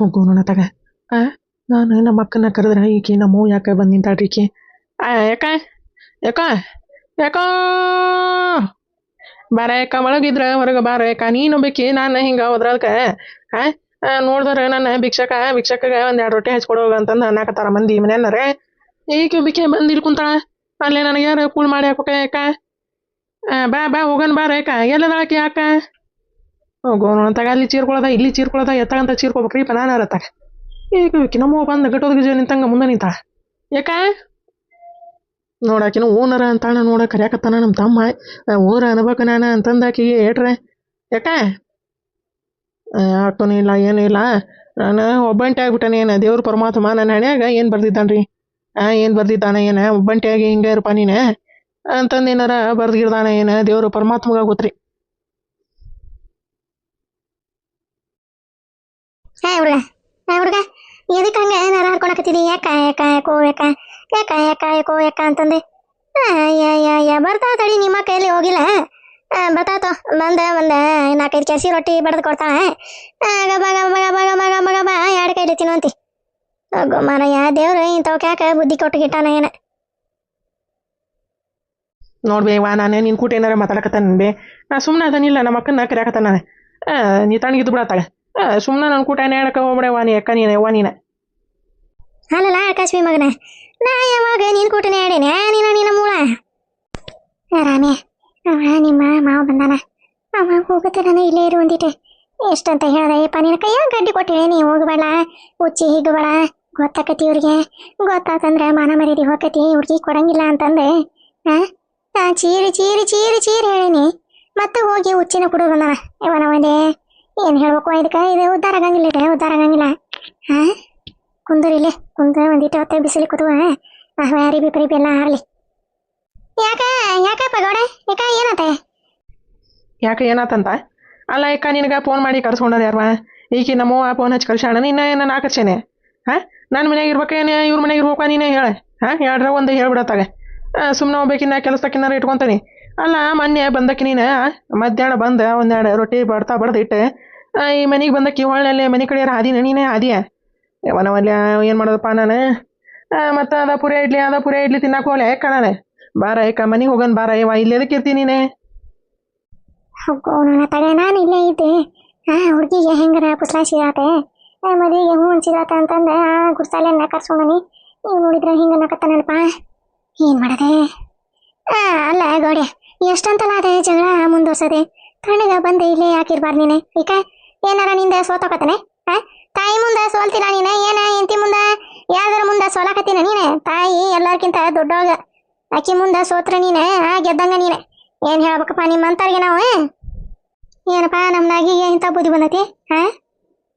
ಹೋಗೋಣ ತಗ. ನಾನು ನಮ್ಮ ಅಕ್ಕನ ಕರೆದ್ರೆ ಈಕಿ ನಮ್ಮ ಯಾಕೆ ಬಂದು ನಿಂತಾಳ್ರಿ ಈಕಿ. ಯಾಕ ಯಾಕ ಯಾಕೋ ಬಾರ ಯಾಕ ಒಳಗಿದ್ರ ಹೊರಗೆ ಬಾರ ಯಾಕ ನೀನು ಬೇಕಿ ನಾನು ಹಿಂಗೆ ಹೋದ್ರದಕ್ಕೆ ನೋಡಿದ್ರೆ ನನ್ನ ಭಿಕ್ಷಕಗೆ ಒಂದೆರಡು ರೊಟ್ಟಿ ಹಚ್ಕೊಡೋಗ ಅಂತಂದು ಅನ್ನಕತ್ತಾರ ಮಂದಿ ಮನೆಯನ್ನಾರೆ. ಈಕೆ ಬಿಕ್ಕೆ ಬಂದು ಇಲ್ಲಿ ಕುಂತಾಳ. ಅಲ್ಲೇ ನನಗೆ ಯಾರು ಕೂಳ್ ಮಾಡಿ ಹಾಕೋಕೆ ಯಾಕ. ಬಾ ಹೋಗೋಣ ಬಾರ ಯಾಕ ಎಲ್ಲದಾಳಕ್ಕೆ ಯಾಕ ಹೋಗೋಣ ತಗ. ಅಲ್ಲಿ ಚೀರ್ಕೊಳದ ಇಲ್ಲಿ ಚೀರ್ಕೊಳದ ಎತ್ತಗಂತ ಚೀರ್ಕೋಬೇಕ್ರಿ ನಾನರತ್ತಾಗ ಈಗ ಬೇಕಿ ನಮ್ಮ ಬಂದು ಗಟ್ಟೋದ ನಿಂತಂಗ ಮುಂದೆ ನಿಂತಾಳ. ಯಾಕ ನೋಡಾಕಿನ ಓನರ ಅಂತಾಳ ನೋಡ ಕರ್ಯಾಕತ್ತಾನ ನಮ್ಮ ತಮ್ಮ. ಓರ ಅನ್ಬೇಕು ನಾನು ಅಂತಂದಾಕಿಗೆ ಏಟ್ರೆ ಯಾಕ ಹಾಕೋನೂ ಇಲ್ಲ ಏನೂ ಇಲ್ಲ. ನಾನು ಒಬ್ಬಂಟಿ ಆಗ್ಬಿಟ್ಟಾನೆ. ಏನು ದೇವ್ರ ಪರಮಾತ್ಮ ನನ್ನ ಹಣ್ಯಾಗ ಏನು ಬರ್ದಿದ್ದಾನ್ರಿ. ಏನು ಬರ್ದಿದ್ದಾನೆ ಏನು ಒಬ್ಬಂಟಿಯಾಗಿ ಹಿಂಗೆ ಇರಪ್ಪ ನೀನು ಅಂತಂದು ಏನಾರ ಬರ್ದಿರ್ದಾನೆ ಏನು ದೇವ್ರ ಪರಮಾತ್ಮಗ ಗೊತ್ತ್ರಿ. ಹುಡುಗ ಎದಕ್ಕೆ ಹಂಗೆ ಏನಾರ ಹಾಡ್ಕೊಳಕತ್ತಿದಿ? ಯಾಕ ಅಂತಂದೆ. ಬರ್ತಾವ ತಡಿ, ನಿಮ್ಮ ಕೈಯಲ್ಲಿ ಹೋಗಿಲ್ಲ. ಬತ್ತಾತ ಬಂದೆ 4-5 ಕೆಸಿ ರೊಟ್ಟಿ ಬಡ್ದು ಕೊಡ್ತಾಳೆ. ಗಬ ಎರಡು ಕೈಲಿ ತಿನ್ನುವಂತಿ. ಮಾರಯ್ಯ ದೇವ್ರು ಇಂಥವ್ಕ ಯಾಕೆ ಬುದ್ಧಿ ಕೊಟ್ಟುಗಿಟ್ಟಾನ ಏನ. ನೋಡ್ಬೇವಾ ನಾನು ನಿನ್ನ ಕೂಟ ಏನಾರ ಮಾತಾಡಕತ್ತಾನ ಬೇ. ಸುಮ್ಮನೆ ಅದನ್ನಿಲ್ಲ ನಮ್ಮ ಅಕ್ಕನ ಕರ್ಯಾಕತ್ತಾನ ನಾನು. ನೀ ತಣ್ಣಗಿದ್ದು ಬಿಡತ್ತಾಳೆ. ಸುಮ್ಮನೆ ನನ್ನ ಕೂಟ ಹೇಳಕ್ಕೆ ಹೋಗ್ಬಿಡವಾ ನೀ ಅಕ್ಕ ನೀನು. ಅಲ್ಲಲ್ಲ ಆಕಾಶ್ವಿ ಮಗನ, ನಾ ಯಾವಾಗ ನಿನ್ ಕೂಟನೆ ಹೇಳೇನೆ ನಿನ್ನ ಮೂಳ. ರಾಮೇ ನಿಮ್ಮ ಮಾವ ಬಂದಾನ. ಅವ ಹೋಗುತ್ತೆ ನಾನು ಇಲ್ಲೇ ಇರು ಒಂದಿಟ್ಟೆ ಎಷ್ಟಂತ ಹೇಳ್ದೆ. ಯಪ್ಪ ನಿನ್ನ ಕೈಯಾಗ ಗಡ್ಡಿ ಕೊಟ್ಟಿಳೆ, ನೀ ಹೋಗಬೇಡ ಹುಚ್ಚಿ ಹಿಗ್ಬೇಡ. ಗೊತ್ತಾಕತಿ ಇವ್ರಿಗೆ, ಗೊತ್ತಾತಂದ್ರೆ ಮಾನ ಮರ್ಯಾದೆ ಹೋಗತಿ. ಹುಡುಗಿ ಕೊಡಂಗಿಲ್ಲ ಅಂತಂದೆ. ಚೀರಿ ಹೇಳೀನಿ. ಮತ್ತೆ ಹೋಗಿ ಹುಚ್ಚಿನ ಕುಡಿದು ಬಂದಾನ. ಇವನವನೇ ಏನು ಹೇಳ್ಬೇಕು ಇದಕ್ಕೆ. ಇದು ಉದ್ಧಾರ ಆಗಂಗಿಲ್ಲ. ಕುಂದೂರಿಲ್ಲೇ ಒಂದಿಟ್ಟು ಹೊತ್ತೆ ಬಿಸಿಲು ಕೂತು ಅರಿಬಿ ಪರಿಬಿ ಎಲ್ಲ ಹಾರಲಿ. ಯಾಕಪ್ಪ ಗೌಡ ಯಾಕೆ ಏನಾತಂತ? ಅಲ್ಲ ಯಾಕ ನಿನಗೆ ಫೋನ್ ಮಾಡಿ ಕರ್ಸ್ಕೊಂಡಾರ ಯಾರವ? ಈಕಿ ನಮ್ಮವ್ವ ಫೋನ್ ಹಚ್ಚಿ ಕಳ್ಸ್ಯಾಣ. ನಿನ್ನ ನಾನು ಹಾಕಚ್ಚೇನೆ. ನನ್ನ ಮನೆಯಾಗ ಇರ್ಬೇಕೇನೆ ಇವ್ರ ಮನೆಗೆ ಇರ್ಬೇಕ ನೀನೇ ಹೇಳ. ಹೇಳ್ರ ಒಂದು ಹೇಳ್ಬಿಡತ್ತಾಗ. ಸುಮ್ಮನೆ ಹೋಗ್ಬೇಕಿನ್ನ ಕೆಲಸಕ್ಕಿನ್ನಾರ ಇಟ್ಕೊತಾನೆ. ಅಲ್ಲ ಮೊನ್ನೆ ಬಂದಕ್ಕೆ ನೀನು ಮಧ್ಯಾಹ್ನ ಬಂದು ಒಂದೆರಡು ರೊಟ್ಟಿ ಬಡ್ದಿಟ್ಟೆ. ಈ ಮನೆಗೆ ಬಂದಕ್ಕೆ ಹೊಳ್ಳೆ ಮನೆ ಕಡೆ ನೀನೇ ಆದಿಯ ಅವನವಲ್ಲ. ಏನು ಮಾಡೋದಪ್ಪ ನಾನು. ಮತ್ತು ಅದ ಪುರಿ ಇಡ್ಲಿ ತಿನ್ನಕ್ಕೆ ಹೋಗ್ಲೆ ಯಾಕ ನಾನು. ಬಾರ ಯಾಕ ಮನೆಗೆ ಹೋಗೋಣ ಬಾರ. ಇಲ್ಲಿ ಎದಕ್ಕೆ ಇರ್ತೀನಿ ನೀನೆ? ತಗ ನಾನು ಇಲ್ಲೇ ಇದ್ದೆ. ಹುಡುಗಿಗೆ ಹೆಂಗಾರ ಪುಸ್ಲಾಸಿದಾತೆ ಮದುವೆಗೆ ಹೂ ಹಂಚಿದಾತ ಅಂತಂದೆ. ಗುಡ್ಸಾಲೆನ್ನ ಕರ್ಸ್ಕೊಂಬನಿ. ನೀವು ನೋಡಿದ್ರೆ ಹಿಂಗೆ ಅನ್ನಕತ್ತಾನಲ್ಪ. ಏನು ಮಾಡದೆ? ಅಲ್ಲ ಗೌಡ್ಯ, ಎಷ್ಟಂತಲ್ಲ ಅದೇ ಜಗಳ ಮುಂದುವರ್ಸದೆ. ಕಣ್ಣಿಗೆ ಬಂದೆ ಇಲ್ಲೇ ಯಾಕಿರ್ಬಾರ್ದು ನೀನೆ. ಈಗ ಏನಾರ ನಿಂದ ಸೋತೋಕತ್ತಾನೆ. ತಾಯಿ ಮುಂದೆ ಸೋಲ್ತೀನ ನೀನೆ. ಏನ ಎಂತಿ ಮುಂದೆ ಯಾವ್ದಾರ ಮುಂದೆ ಸೋಲಾಕತ್ತೀನ ನೀನೆ. ತಾಯಿ ಎಲ್ಲರ್ಕಿಂತ ದೊಡ್ಡವಾಗ. ಅಕ್ಕಿ ಮುಂದೆ ಸೋತ್ರ ನೀನೆ ಗೆದ್ದಂಗ ನೀನೆ. ಏನು ಹೇಳ್ಬೇಕಪ್ಪ ನಿಮ್ಮಂತವ್ರಿಗೆ ನಾವು. ಏನಪ್ಪ ನಮ್ಮ ನಾಗಿಗೆ ಇಂಥ ಬುದ್ಧಿ ಬಂದೈತಿ.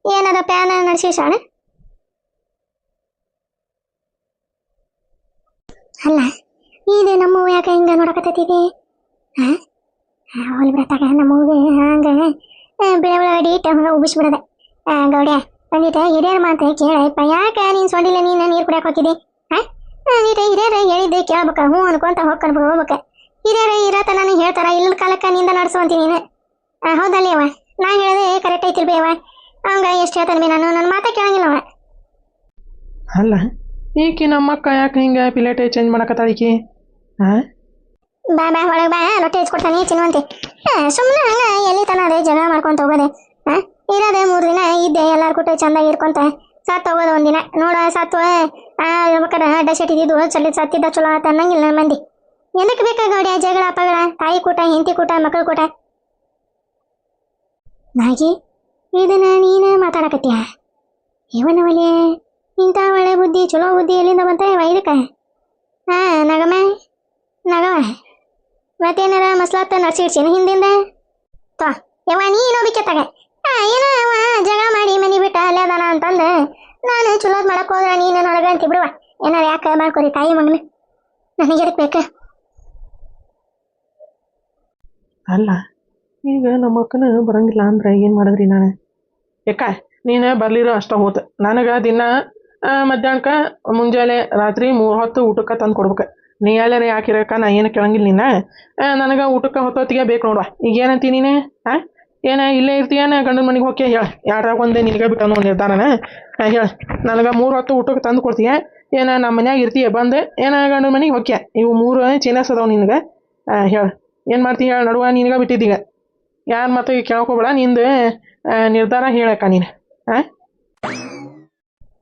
ಏನದ ಪ್ಯಾನ ನಡೆಸಿ ಶಾಣ. ಅಲ್ಲ ಇದು ನಮ್ಮ ಯಾಕೆ ಹಿಂಗೆ ನೋಡಕತ್ತೈತಿ? ಹೋಲಿ ಬಿಡತ್ತಾಗ ನಮ್ಮೂಗೆ ಹಂಗೆ ಬೆಳವಡಿ ಇಟ್ಟು ಹಂಗೆ ಉಬ್ಬಿಸ್ಬಿಡದೆ. ಗೌಡ್ಯ ಒಂದಿಟ ಹಿರಿಯರ ಮಾತು ಕೇಳಪ್ಪ. ಯಾಕೆ ನೀನು ಸೊಂಡಿಲ್ಲ ನೀನು ನೀರು ಕುಡಿಯಕ್ಕೆ ಹೋಗಿದ್ದಿ? ಒಂದಿಟ ಹಿರಿಯರು ಹೇಳಿದ್ದೆ ಕೇಳ್ಬೇಕ. ಹ್ಞೂ ಅನ್ಕೊಂತ ಹೋಗ್ಬೇಕು. ಹಿರಿಯರು ಇರತ್ತ ನಾನು ಹೇಳ್ತಾರ. ಇಲ್ಲದ ಕಾಲಕ್ಕೆ ನಿಂದ ನಡೆಸುವಂತೀನಿ ನೀನು. ಹೌದಲ್ಲಿ ಅವ ನಾ ಹೇಳಿದೆ ಕರೆಕ್ಟ್ ಐತಿಲ್ ಬೇ. ಅವ ಅವಂಗ ಎಷ್ಟು ಹೇಳ್ತಾನೆ ಬೇ. ನಾನು ನನ್ನ ಮಾತಾ ಕೇಳಂಗಿಲ್ಲ ಅವ. ಅಲ್ಲ ಈಕಿ ನಮ್ಮಕ್ಕ ಯಾಕೆ ಹಿಂಗೆ ಪಿಲೇಟೆ ಚೇಂಜ್ ಮಾಡಕತ್ತಾಳ ಈಕಿ? ಬಾ ಒಳಗೆ ಬಾ, ರೊಟ್ಟಿ ಹಚ್ಕೊಡ್ತಾನೆ ಚಿನ್ವಂತಿ. ಸುಮ್ಮನೆ ಹಂಗೆ ಎಲ್ಲಿ ತನ ಅದೇ ಜಗಳ ಮಾಡ್ಕೊಂತ ಹೋಗೋದೆ. ಇರೋದೆ 3 ದಿನ ಇದ್ದೆ ಎಲ್ಲಾರು ಕೂಟ ಚಂದಾಗಿ ಇರ್ಕೊಂತ ಸತ್ತು ಹೋಗೋದು ಒಂದಿನ. ನೋಡ ಸತ್ತು ಹೇಳ್ಬೇಕಾರೆ ಅಡ್ಡ ಸೆಟ್ಟಿದ್ದು ಸತ್ತಿದ್ದ ಚಲೋ ಆತ ಅನ್ನಂಗಿಲ್ಲ ನನ್ನ ಮಂದಿ. ಎದಕ್ಕೆ ಬೇಕಾ ಗೌಡ್ಯ ಜಗಳ ಪಗಳ? ತಾಯಿ ಕೂಟ, ಹೆಂಡತಿ ಕೂಟ, ಮಕ್ಕಳ ಕೂಟ. ನಾಗಿ ಇದನ್ನ ನೀನು ಮಾತಾಡಕತ್ತೀಯ? ಇವನವಲೇ ಇಂಥ ಒಳ್ಳೆ ಬುದ್ಧಿ ಚಲೋ ಬುದ್ಧಿ ಎಲ್ಲಿಂದ ಬಂತ ಇದಕ್ಕೆ? ನಗವ ಮತ್ತೇನಾರ ಮಸ್ಲಾತ್ತ ನಡ್ಸಿಡ್ಸೀನಿ ಹಿಂದಿಂದ ತೋ. ಯವ್ವ ನೀ ಇನ್ನೋಬಿಕೆತ್ತಾಗ ಏನೋ ಅವ ಜಗಳ ಮಾಡಿ ಮನೆ ಬಿಟ್ಟ ಅಲ್ಲೇ ಅದಾನ ಅಂತಂದು ನಾನು ಚಲೋದ್ ಮಾಡಕ್ ಹೋದ್ರ ನೀನು ಹೊರಗಂತಿ ಬಿಡುವ. ಏನಾರ ಯಾಕೆ ಮಾಡ್ಕೊರಿ ತಾಯಿ ಮಗನ. ನನಗೆ ಎದಕ್ಕೆ ಬೇಕು? ಅಲ್ಲ ಈಗ ನಮ್ಮ ಅಕ್ಕನ ಬರಂಗಿಲ್ಲ ಅಂದ್ರೆ ಏನು ಮಾಡಿದ್ರಿ ನಾನು? ಯಾಕ ನೀನು ಬರ್ಲಿರೋ ಅಷ್ಟ ಹೋತು. ನನಗೆ ದಿನ ಮಧ್ಯಾಹ್ನಕ್ಕೆ ಮುಂಜಾನೆ ರಾತ್ರಿ 3 ಹೊತ್ತು ಊಟಕ್ಕೆ ತಂದು ಕೊಡ್ಬೇಕು. ನೀ ಎಲ್ಲಾರ ಯಾಕಿರಕ್ಕ ನಾ ಏನು ಕೇಳಂಗಿಲ್ಲ ನಿನ್ನ. ನನಗೆ ಊಟಕ್ಕೆ ಹೊತ್ತೊತ್ತಿಗೆ ಬೇಕು ನೋಡುವ. ಈಗ ಏನಂತೀನಿ ನೀನು? ಏನ ಇಲ್ಲೇ ಇರ್ತೀಯನ ಗಂಡನ ಮನೆಗೆ ಹೋಗಿ ಹೇಳ ಯಾರಾಗ ಒಂದೇ ನಿನಗೆ ಬಿಟ್ಟು ಅನ್ನೋ ನಿರ್ಧಾರನ ಹೇಳ ನನಗೆ 3 ಹೊತ್ತು ಊಟಕ್ಕೆ ತಂದು ಕೊಡ್ತೀಯ ಏನ ನಮ್ಮ ಮನ್ಯಾಗ ಇರ್ತೀಯ ಬಂದು ಏನ ಗಂಡನ ಮನೆಗೆ ಹೋಗ್ಯ ಇವು 3 ಚೇನಸ್ ಅದಾವ ನಿನಗೆ ಹೇಳ ಏನು ಮಾಡ್ತೀಯ ಹೇಳ ನಡುವ ನಿನಗೆ ಬಿಟ್ಟಿದ್ದೀಗ ಯಾರು ಮತ್ತೆ ಕೇಳ್ಕೊಬೇಡ ನಿಂದು ನಿರ್ಧಾರ ಹೇಳಕ್ಕ ನೀನು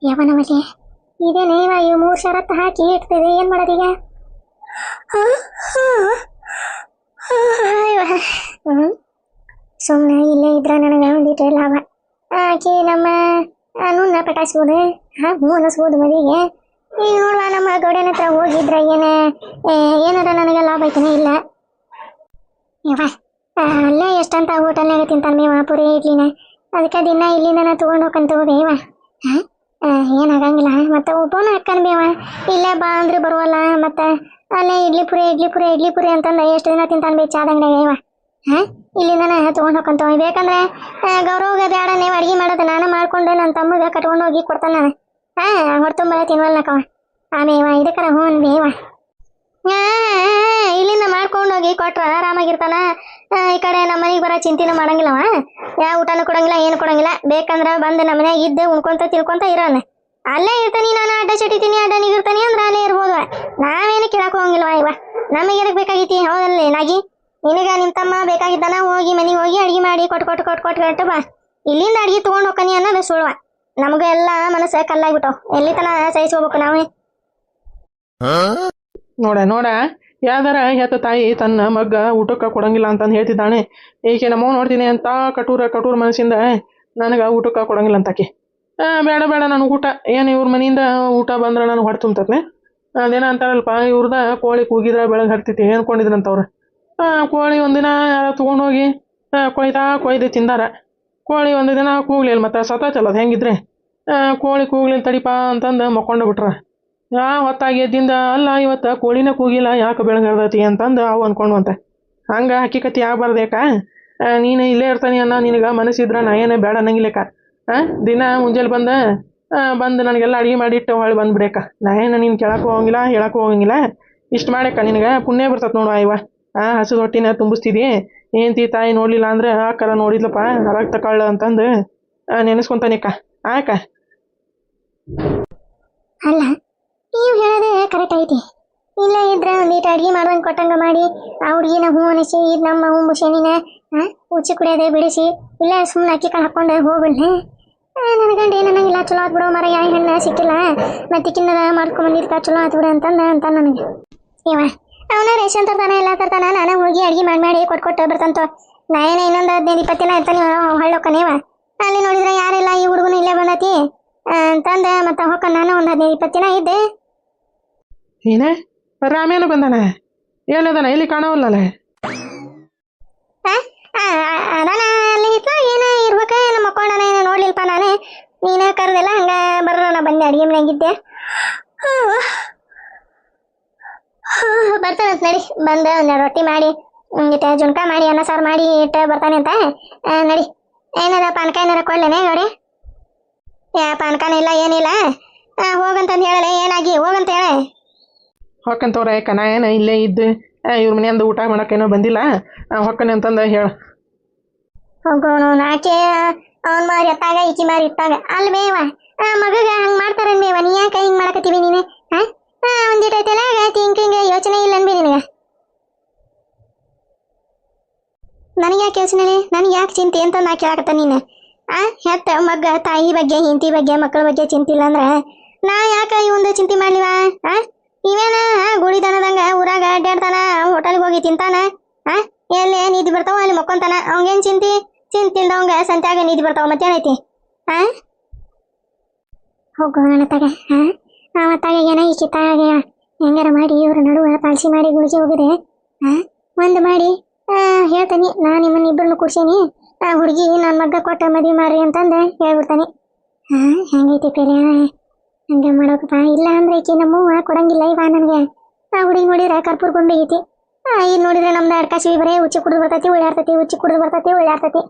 ಯಾವನ ಮಲ್ಲಿ ಇದೇನೇ ಇವು 3 ಷರತ್ತು ಹಾಕಿ ಇಡ್ತಿದೆ ಏನು ಮಾಡೋದೀಗ ಸುಮ್ಮನೆ ಇಲ್ಲೇ ಇದ್ರೆ ನನಗೆ ಒಂದಿಟ್ಟು ಲಾಭ ಆಕೆ ನಮ್ಮ ನುಣ್ಣ ಪಟಾಯಿಸ್ಬೋದು ಹ್ಞೂ ಅನ್ನಿಸ್ಬೋದು ಮದುವೆಗೆ ಈಗ ನೋಡುವ ನಮ್ಮ ಗೌಡನ ಹತ್ರ ಹೋಗಿದ್ರೆ ಏನಾರ ನನಗೆ ಲಾಭ ಐತನೇ ಇಲ್ಲ ಯವ್ವ ಅಲ್ಲೇ ಎಷ್ಟಂತ ಹೋಟೆಲ್ನಾಗ ತಿಂತಾನೆ ಮೇವ ಪುರಿ ಇಡ್ಲಿನ ಅದಕ್ಕೆ ದಿನ ಇಲ್ಲಿಂದ ನಾ ತೊಗೊಂಡು ಹೋಗ್ಕಂತ ಹೋದೆ ಇವ ಏನಾಗಂಗಿಲ್ಲ ಮತ್ತೆ ಊಟನೂ ಹಾಕನ್ ಬೇವ ಇಲ್ಲೇ ಬಾ ಅಂದ್ರೆ ಬರುವಲ್ಲ ಮತ್ತೆ ಅಲ್ಲೇ ಇಡ್ಲಿ ಪುರಿ ಅಂತಂದು ಎಷ್ಟು ದಿನ ತಿಂತಾನೆ ಬೇಕು ಚಾದ ಅಂಗಡಿಯಾಗ ಇವ ಇಲ್ಲಿಂದನೇ ತೊಗೊಂಡು ಹೋಗ್ಕಂತ ಹೋಗಿ ಬೇಕಂದ್ರೆ ಗೌರವ್ಗೆ ಬೇಡ ನೀವು ಅಡುಗೆ ಮಾಡೋದು ನಾನು ಮಾಡ್ಕೊಂಡು ನನ್ನ ತಮ್ಮಗೆ ಕಟ್ಕೊಂಡು ಹೋಗಿ ಕೊಡ್ತಾನೆ ನಾನು ಹೊರತುಂಬ ತಿನ್ವಲ್ನಕವ ಆಮೇವ ಇದಕ್ಕರ ಹ್ಞೂ ಬೇವ ಇಲ್ಲಿಂದ ಮಾಡ್ಕೊಂಡು ಹೋಗಿ ಕೊಟ್ರ ಆರಾಮಾಗಿರ್ತಾನ ಈ ಕಡೆ ನಮ್ಮ ಮನೆಗೆ ಬರೋ ಚಿಂತೆನೂ ಮಾಡಂಗಿಲ್ಲವ ಯಾವ ಊಟನೂ ಕೊಡಂಗಿಲ್ಲ ಏನು ಕೊಡಂಗಿಲ್ಲ ಬೇಕಂದ್ರೆ ಬಂದು ನಮ್ಮ ಮನ್ಯಾಗ ಇದ್ದು ಉಣ್ಕೊಂತ ತಿಳ್ಕೊಂತ ಇರೋಣ ಅಲ್ಲೇ ಇರ್ತಾನೆ ನಾನು ಅಡ್ಡ ಚಟಿತೀನಿ ಅಡ್ಡ ನಿಗಿರ್ತಾನೆ ಅಂದ್ರೆ ಅಲ್ಲೇ ಇರ್ಬೋದು ನಾವೇನು ಕೇಳಕ್ಕೆ ಹೋಗಂಗಿಲ್ವ ಇವ ನಮಗೆ ಏನಕ್ಕೆ ಬೇಕಾಗೈತಿ ಹೌದಲ್ಲೇ ನಾಗಿ ನಿನಗ ನಿಮ್ಮ ತಮ್ಮ ಬೇಕಾಗಿದ್ದಾನ ಹೋಗಿ ಮನೆಗೆ ಹೋಗಿ ಅಡ್ಗೆ ಮಾಡಿ ಕೊಟ್ಟು ಬಾ ಇಲ್ಲಿಂದ ಅಡ್ಗೆ ತೊಗೊಂಡು ಹೋಗ್ಕನಿ ಅನ್ನೋದು ಸುಳ್ವ ನಮಗೂ ಎಲ್ಲ ಮನಸ್ಸು ಕಲ್ಲಾಗ್ಬಿಟ್ಟು ಎಲ್ಲಿ ತನ ಸಹಿಸ್ಕೋಬೇಕು ನಾವೇ ನೋಡ ಯಾವ್ದಾರ ಹೆತ್ತ ತಾಯಿ ತನ್ನ ಮಗ್ಗ ಊಟಕ್ಕೆ ಕೊಡಂಗಿಲ್ಲ ಅಂತಂದು ಹೇಳ್ತಿದ್ದಾನೆ ಏಕೆ ನಮ್ಮವ್ ನೋಡ್ತೀನಿ ಅಂತ ಕಟೂರ ಮನಸ್ಸಿಂದ ನನಗೆ ಊಟಕ್ಕೆ ಕೊಡಂಗಿಲ್ಲ ಅಂತಾಕೆ ಬೇಡ ನನಗೆ ಊಟ ಏನು ಇವ್ರ ಮನೆಯಿಂದ ಊಟ ಬಂದ್ರೆ ನನಗೆ ಹೊಟ್ಟೆ ತುಂಬತತ್ನೆ ಅದೇನ ಅಂತಾರಲ್ಪ ಇವ್ರದ ಕೋಳಿ ಕೂಗಿದ್ರೆ ಬೆಳಗ್ಗೆ ಹರ್ತೈತಿ ಅನ್ಕೊಂಡಿದ್ರಂತವ್ರು ಕೋಳಿ ಒಂದಿನ ಯಾರೋ ತೊಗೊಂಡೋಗಿ ಕೊಯ್ದು ತಿಂದಾರ ಕೋಳಿ ಒಂದು ದಿನ ಕೂಗ್ಲಿಲ್ಲ ಮತ್ತೆ ಸತಾಚಲ್ಲ ಹೆಂಗಿದ್ರೆ ಕೋಳಿ ಕೂಗ್ಲಿಲ್ಲ ತಡಿಪ ಅಂತಂದು ಮಕ್ಕೊಂಡು ಬಿಟ್ರ ಹೊತ್ತಾಗಿ ಎದ್ದಿಂದ ಅಲ್ಲ ಇವತ್ತು ಕೋಳಿನ ಕೂಗಿಲ್ಲ ಯಾಕೆ ಬೆಳಗ್ಗರ್ತೈತಿ ಅಂತಂದು ಅವು ಅಂದ್ಕೊಂಡ್ವಂತೆ ಹಂಗೆ ಹಕ್ಕಿಕತಿ ಆಗ್ಬಾರ್ದೇಕ ನೀನು ಇಲ್ಲೇ ಇರ್ತಾನೆ ಅನ್ನ ನಿನಗೆ ಮನಸ್ಸಿದ್ರೆ ನಾ ಏನೇ ಬೇಡ ಅನ್ನಂಗಿಲ್ಲಕ್ಕ ದಿನ ಮುಂಜಾನೆ ಬಂದು ನನಗೆಲ್ಲ ಅಡುಗೆ ಮಾಡಿಟ್ಟು ಹೊಳ್ಳಿ ಬಂದುಬಿಡೇಕ ನಾ ಏನು ನೀನು ಕೇಳಕ್ಕೂ ಹೋಗಂಗಿಲ್ಲ ಹೇಳಕ್ಕೂ ಹೋಗಂಗಿಲ್ಲ ಇಷ್ಟು ಮಾಡಕ್ಕ ನಿನಗೆ ಪುಣ್ಯ ಬರ್ತದೆ ನೋಡುವ ಇವ ಹಸಿದ ಹೊಟ್ಟಿನ ತುಂಬಿಸ್ತಿದಿ ಏನ್ತಿ ತಾಯಿ ನೋಡಲಿಲ್ಲ ಅಂದ್ರೆ ಕರ ನೋಡಿದ್ಲಪ್ಪ ಹೊರಗೆ ತಕೊಳ್ಳ ಅಂತಂದು ನೆನೆಸ್ಕೊಂತಾನಿಕ್ಕ ಆಕ ಅಲ್ಲ ನೀವು ಹೇಳೋದೇ ಕರೆಕ್ಟ್ ಐತಿ ಇಲ್ಲ ಇದ್ರೆ ಒಂದೀಟ ಅಡ್ಗೆ ಮಾಡುವಂಗೆ ಕೊಟ್ಟಂಗೆ ಮಾಡಿ ಆ ಹುಡುಗಿನ ಹೂ ಅನಿಸಿ ಇದು ನಮ್ಮ ಹೂ ಶನಿನ ಉಚ್ಚಿ ಕುಡಿಯೋದೆ ಬಿಡಿಸಿ ಇಲ್ಲ ಸುಮ್ಮನೆ ಅಕ್ಕಿ ಕಾಳು ಹಾಕ್ಕೊಂಡು ಹೋಗ್ಬಿಡ್ನೆ ನನ್ನ ಗಂಡ ಏನನ್ನಂಗಿಲ್ಲ ಚಲೋ ಆತ್ ಬಿಡೋ ಮರ ಯಾವ ಹೆಣ್ಣು ಸಿಕ್ಕಿಲ್ಲ ಮತ್ತೆ ಕಿನ್ನದ ಮಾಡ್ಕೊಂಬಂದಿರ್ತ ಚಲೋ ಆತ್ ಬಿಡು ಅಂತ ನನಗೆ ಇವ ಅವನ ರೇಷನ್ ತರ್ತಾನೆ ಎಲ್ಲ ತರ್ತಾನ ನಾನು ಹೋಗಿ ಅಡ್ಗೆ ಮಾಡಿ ಕೊಟ್ಟು ಬರ್ತಂತ ನಾ ಏನ ಇನ್ನೊಂದು 15-20 ದಿನ ಇರ್ತಾನೆ ಹೊಳ್ಳೋಕನೇವ ಅಲ್ಲಿ ನೋಡಿದ್ರೆ ಯಾರಿಲ್ಲ ಈ ಹುಡುಗನು ಇಲ್ಲೇ ಬಂದತಿ ಅಂತಂದೆ ಮತ್ತೆ ಹೋಗ ನಾನು ಒಂದು 15-20 ದಿನ ಇದ್ದೆ ಏನೇ ರಾಮೇನು ಬಂದಾನ ಎಲ್ಲದಾನ ಇಲ್ಲಿ ಕಾಣವಲ್ಲಲ್ಲ ಅದಾನ ಅಲ್ಲಿ ಇತ್ತು ಏನ ಇರ್ಬೇಕ ಏನ ಮಕ್ಕೊಂಡಾನ ಏನೋ ನೋಡ್ಲಿಲ್ಪ ನಾನು ನೀನೇ ಕರೆದಿಲ್ಲ ಹಂಗ ಬರ್ರ ಬಂದೆ ಅಡಿಗೆ ಮನೆಯಾಗಿದ್ದೆ ಬರ್ತಾನಂತ ನಡಿ ಬಂದು ಒಂದು ರೊಟ್ಟಿ ಮಾಡಿ ಇಟ್ಟು ಜುನ್ಕ ಮಾಡಿ ಅನ್ನ ಸಾರು ಮಾಡಿ ಇಟ್ಟು ಬರ್ತಾನೆ ಅಂತ ನಡಿ ಏನಾರ ಪಾನಕ ಏನಾರ ಕೊಡ್ಲೇನೆ ನೋಡಿ ಪಾನಕನ ಇಲ್ಲ ಏನಿಲ್ಲ ಹೋಗಂತಂದು ಹೇಳಲೆ ಏನಾಗಿ ಹೋಗಂತ ಹೇಳ ಹೊಕ್ಕಂತವ್ರ ಯಾಕ ನಾ ಏನು ಇಲ್ಲೇ ಇದ್ದು ಇವ್ರ ಮನೆಯಿಂದ ಊಟ ಮಾಡೋಕ್ಕೇನೋ ಬಂದಿಲ್ಲ ಹೊಕ್ಕನೆ ಅಂತಂದು ಹೇಳ ಹೋಗೋನು ನಾಕೆ ಅವ್ನ ಮಾರಿ ಎತ್ತಾಗ ಈಚಿ ಮಾರಿ ಇಟ್ಟಾಗ ಅಲ್ಲಿ ಬೇವ ಮಗಗ ಹಂಗೆ ಮಾಡ್ತಾರನ್ ಬೇವ ನೀ ಯಾಕೆ ಹಿಂಗೆ ಮಾಡಕತ್ತೀವಿ ನೀನು ಒಂದಿಟ್ಟು ಐತೆಲ್ಲ ಹಿಂಗೆ ಯೋಚನೆ ಇಲ್ಲ ಅನ್ಬಿ ನಿನಗೆ ನನಗೆ ಯಾಕೆ ಯೋಚನೆ ನನಗೆ ಯಾಕೆ ಚಿಂತೆ ಅಂತ ನಾ ಕೇಳಕತ್ತ ನೀನು ಹೆತ್ತ ಮಗ್ಗ ತಾಯಿ ಬಗ್ಗೆ ಹಿಂತಿ ಬಗ್ಗೆ ಮಕ್ಕಳ ಬಗ್ಗೆ ಚಿಂತಿಲ್ಲ ಅಂದ್ರೆ ನಾ ಯಾಕೆ ಈ ಒಂದು ಚಿಂತೆ ಮಾಡ್ಲಿವ ಇವೇನ ಗುಳಿದನದಂಗ ಊರಾಗ ಅಡ್ಡಾಡ್ತಾನ ಹೋಟೆಲ್ಗೆ ಹೋಗಿ ತಿಂತಾನ ಎಲ್ಲಿ ನಿಧಿ ಬರ್ತಾವ ಅಲ್ಲಿ ಮಕ್ಕೊಂತಾನ ಅವಂಗೇನ್ ಚಿಂತಿಂದ ಅವಂಗ ಸಂತ್ಯಾಗ ನಿಧಿ ಬರ್ತಾವ ಮತ್ತೇನೈತಿ ಹೋಗೋಣ ತಗ ಅವತ್ತಾಗ ಏನ ಈ ಚಿತ್ತ ಹೆಂಗಾರ ಮಾಡಿ ಇವ್ರ ನಡುವ ಪಾಲ್ಸಿ ಮಾಡಿ ಗುಳಿಗೆ ಹೋಗಿದೆ ಒಂದು ಮಾಡಿ ಹೇಳ್ತಾನೆ ನಾ ನಿಮ್ಮನ್ನ ಇಬ್ಬರನ್ನು ಕೂರ್ಸೀನಿ ಹುಡುಗಿ ನನ್ನ ಮಗ್ಗ ಕೊಟ್ಟ ಮದುವೆ ಮಾಡ್ರಿ ಅಂತಂದು ಹೇಳ್ಬಿಡ್ತಾನೆ ಹೆಂಗೈತಿ ಪೇಲೆ ಹಂಗೆ ಮಾಡೋಕಪ್ಪ ಇಲ್ಲ ಅಂದ್ರೆ ಈಕಿ ನಮ್ಮವ್ವ ಕೊಡಂಗಿಲ್ಲ ಇವ ನನಗೆ ಹುಡುಗಿ ನೋಡಿದ್ರೆ ಕರ್ಪೂರ ಗೊಂಬೆ ಐತಿ ಇದು ನೋಡಿದ್ರೆ ನಮ್ದು ಅಡ್ಕಾಸಿ ಬರೇ ಉಚ್ಚಿ ಕುಡಿದು ಬರ್ತೈತಿ ಉಳ್ಳಾಡ್ತತಿ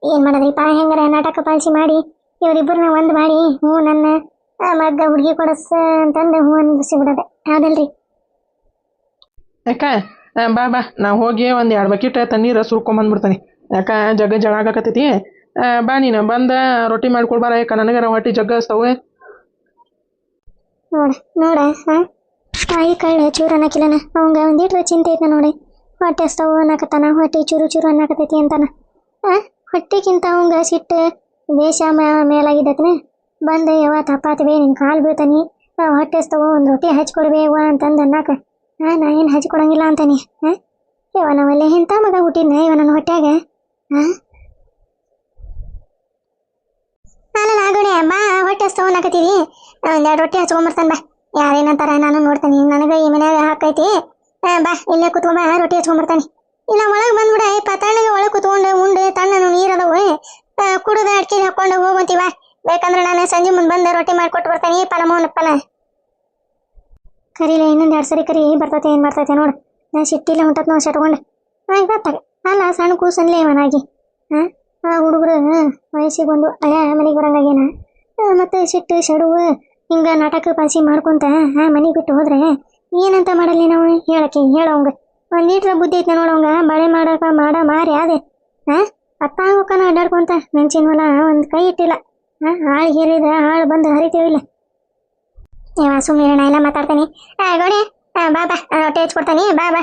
ಏನು ಮಾಡೋದ್ರಿಪ್ಪ ಹೆಂಗಾರ ನಾಟಕ ಪಾಲಿಸಿ ಮಾಡಿ ಇವರಿಬ್ಬರನ್ನ ಒಂದು ಮಾಡಿ ಹ್ಞೂ ನನ್ನ ಮಗ್ಗ ಹುಡುಗಿ ಕೊಡಸ್ ಅಂತಂದು ಹ್ಞೂ ಅನ್ಸಿಬಿಡೋದೆ ಹೌದಲ್ರಿ ಯಾಕ ಬಾ ನಾವು ಹೋಗಿ ಒಂದು 2 ಬಕೆಟ್ ತಣ್ಣೀರು ಸುರ್ಕೊಂಬಂದ್ಬಿಡ್ತಾನೆ ಯಾಕ ಜಗ್ಗ ಜಳ ಆಗಾಕತ್ತೈತಿ ಬಾ ನೀನು ಬಂದ ರೊಟ್ಟಿ ಮಾಡ್ಕೊಡ್ಬಾರ ಯಾಕ ನನಗರ ಹೊಟ್ಟಿ ಜಗ್ಗ ಹಸ್ತವೆ. ನೋಡ ಕಾಯಿ ಕಳ್ಳೆ ಚೂರು ಅನ್ನಕಿಲ್ಲನ ಅವಂಗ ಒಂದಿಟ್ರ ಚಿಂತೆ ಐತೆ ನೋಡಿ. ಹೊಟ್ಟೆ ಹಸ್ತವು ಅನ್ನಕತ್ತಾನ, ಹೊಟ್ಟೆ ಚೂರು ಚೂರು ಅನ್ನಕತ್ತೈತಿ ಅಂತಾನ. ಹೊಟ್ಟೆಗಿಂತ ಅವಂಗ ಸಿಟ್ಟು ದೇಶ ಮೇಲಾಗಿದ್ದತ್ನ. ಬಂದ ಯಾವ ತಪ್ಪಾತವೆ ನಿನ್ ಕಾಲು ಬೀಳ್ತಾನಿ, ಹೊಟ್ಟೆ ಹಸ್ತವು ಒಂದು ರೊಟ್ಟಿ ಹಚ್ಕೊಡ್ಬೇವ ಅಂತಂದು ಅನ್ನಕ ನಾ ಏನು ಹಚ್ಕೊಡಂಗಿಲ್ಲ ಅಂತಾನೆ. ಇವ ನಾವಲ್ಲೇ ಇಂಥ ಮಗ ಹುಟ್ಟಿದ್ನ ಇವ ನನ್ನ ಹೊಟ್ಯಾಗ. ಅಲ್ಲ ಆಗೋಡೆ ಬಾ, ಹೊಟ್ಟೆ ಹಸ್ತವು ಅನ್ನಕತ್ತೀವಿ, ಒಂದೆರಡು ರೊಟ್ಟಿ ಹಚ್ಕೊಂಬರ್ತಾನೆ ಬಾ. ಯಾರೇನಂತಾರ ನಾನು ನೋಡ್ತಾನೆ, ನನಗೆ ಈ ಮನ್ಯಾಗ ಹಾಕೈತಿ. ಬಾ ಇಲ್ಲೇ ಕುತ್ಕೊಂಬ, ರೊಟ್ಟಿ ಹಚ್ಕೊಂಬರ್ತಾನೆ. ಇಲ್ಲ ಒಳಗೆ ಬಂದ್ಬಿಡ, ತಣ್ಣಗೆ ಒಳಗೆ ಕುತ್ಕೊಂಡು ಉಂಡು ತಣ್ಣನು ನೀರದವು ಕುಡಿದ ಅಡ್ಕೆ ಹಾಕೊಂಡು ಹೋಗಂತೀವ. ಬೇಕಂದ್ರೆ ನಾನು ಸಂಜೆ ಮುಂದೆ ಬಂದು ರೊಟ್ಟಿ ಮಾಡಿಕೊಟ್ಟು ಬರ್ತಾನೆ. ಪಲ ಕರೀಲೆ ಇನ್ನೊಂದು 2 ಸರಿ ಕರಿ ಬರ್ತೈತೆ ಏನು ಬರ್ತೈತೆ ನೋಡು. ನಾ ಸಿಟ್ಟಿಲ್ಲ ಹೊಂಟತ್ ನಾವು ಸಟ್ಕೊಂಡು ಗೊತ್ತಾಗ. ಅಲ್ಲ ಸಣ್ಣ ಕೂಸನ್ಲೇ ಇವನಾಗಿ ಆ ಹುಡುಗರು ವಯಸ್ಸಿಗೆ ಒಂದು ಹಳೆ ಮನೆಗೆ ಬರಂಗಾಗೇನ. ಮತ್ತೆ ಸಿಟ್ಟು ಸಡುವು ಹಿಂಗ ನಾಟಕ ಪಾಸಿ ಮಾಡ್ಕೊಂತ ಮನೆಗೆ ಬಿಟ್ಟು ಹೋದ್ರೆ ಏನಂತ ಮಾಡಲಿ ನಾವು ಹೇಳೋಂಗ ಒಂದೀಟ್ರ ಬುದ್ಧಿ ಐತೆ ನೋಡೋಂಗ. ಬಳೆ ಮಾರಿ ಅದೇ ಅತ್ತ ಹೋಗನ ಅಡ್ಡಾಡ್ಕೊಂತ ಮೆಣಸಿನ ಹೊಲ ಒಂದು ಕೈ ಇಟ್ಟಿಲ್ಲ. ಆಳು ಹೇರಿದ್ರೆ ಆಳು ಬಂದು ಹರಿತೇವಿಲ್ಲ. ಸುಮ್ಮನೆ ಎಲ್ಲ ಮಾತಾಡ್ತಾನೆ. ಗೋಡೆ ಬಾ ಬಾ ರೊಟ್ಟಿ ಹಚ್ಕೊಡ್ತಾನೆ, ಬಾ ಬಾ.